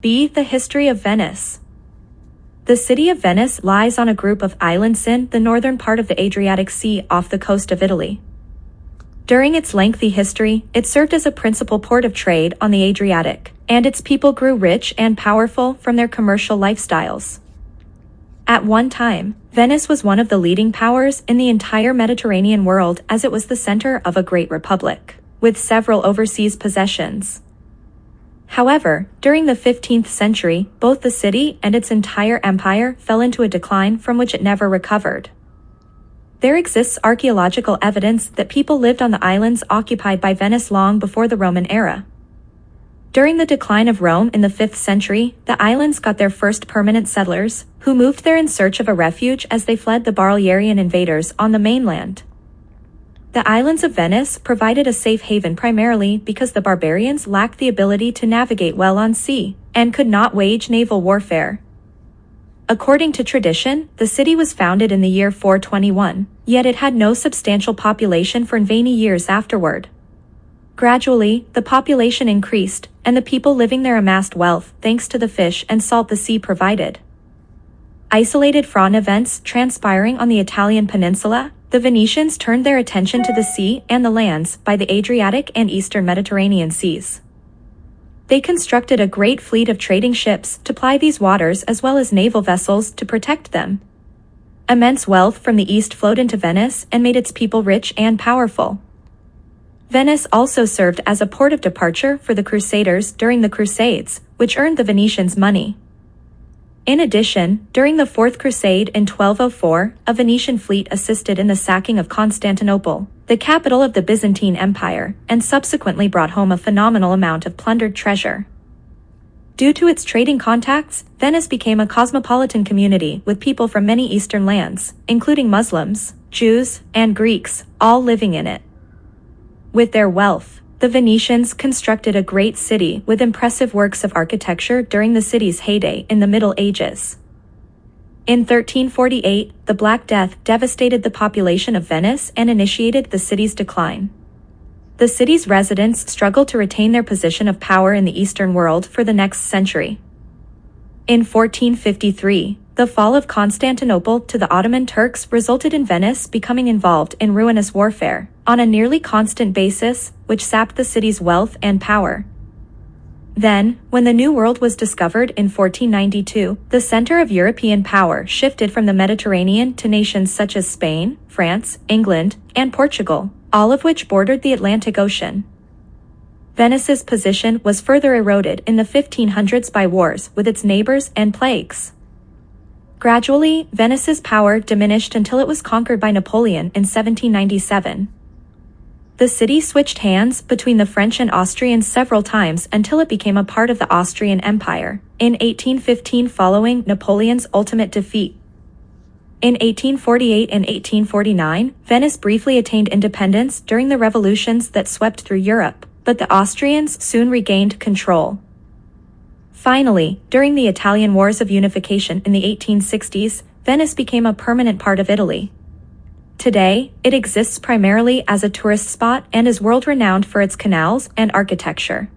B. The history of Venice. The city of Venice lies on a group of islands in the northern part of the Adriatic Sea off the coast of Italy. During its lengthy history, it served as a principal port of trade on the Adriatic, and its people grew rich and powerful from their commercial lifestyles. At one time, Venice was one of the leading powers in the entire Mediterranean world as it was the center of a great republic, with several overseas possessions. However, during the 15th century, both the city and its entire empire fell into a decline from which it never recovered. There exists archaeological evidence that people lived on the islands occupied by Venice long before the Roman era. During the decline of Rome in the 5th century, the islands got their first permanent settlers, who moved there in search of a refuge as they fled the barbarian invaders on the mainland. The islands of Venice provided a safe haven primarily because the barbarians lacked the ability to navigate well on sea, and could not wage naval warfare. According to tradition, the city was founded in the year 421, yet it had no substantial population for many years afterward. Gradually, the population increased, and the people living there amassed wealth thanks to the fish and salt the sea provided. Isolated from events transpiring on the Italian peninsula, the Venetians turned their attention to the sea and the lands by the Adriatic and Eastern Mediterranean seas. They constructed a great fleet of trading ships to ply these waters as well as naval vessels to protect them. Immense wealth from the east flowed into Venice and made its people rich and powerful. Venice also served as a port of departure for the Crusaders during the Crusades, which earned the Venetians money. In addition, during the Fourth Crusade in 1204, a Venetian fleet assisted in the sacking of Constantinople, the capital of the Byzantine Empire, and subsequently brought home a phenomenal amount of plundered treasure. Due to its trading contacts, Venice became a cosmopolitan community with people from many eastern lands, including Muslims, Jews, and Greeks, all living in it. With their wealth, the Venetians constructed a great city with impressive works of architecture during the city's heyday in the Middle Ages. In 1348, the Black Death devastated the population of Venice and initiated the city's decline. The city's residents struggled to retain their position of power in the Eastern world for the next century. In 1453, the fall of Constantinople to the Ottoman Turks resulted in Venice becoming involved in ruinous warfare, on a nearly constant basis, which sapped the city's wealth and power. Then, when the New World was discovered in 1492, the center of European power shifted from the Mediterranean to nations such as Spain, France, England, and Portugal, all of which bordered the Atlantic Ocean. Venice's position was further eroded in the 1500s by wars with its neighbors and plagues. Gradually, Venice's power diminished until it was conquered by Napoleon in 1797. The city switched hands between the French and Austrians several times until it became a part of the Austrian Empire, in 1815 following Napoleon's ultimate defeat. In 1848 and 1849, Venice briefly attained independence during the revolutions that swept through Europe, but the Austrians soon regained control. Finally, during the Italian Wars of Unification in the 1860s, Venice became a permanent part of Italy. Today, it exists primarily as a tourist spot and is world-renowned for its canals and architecture.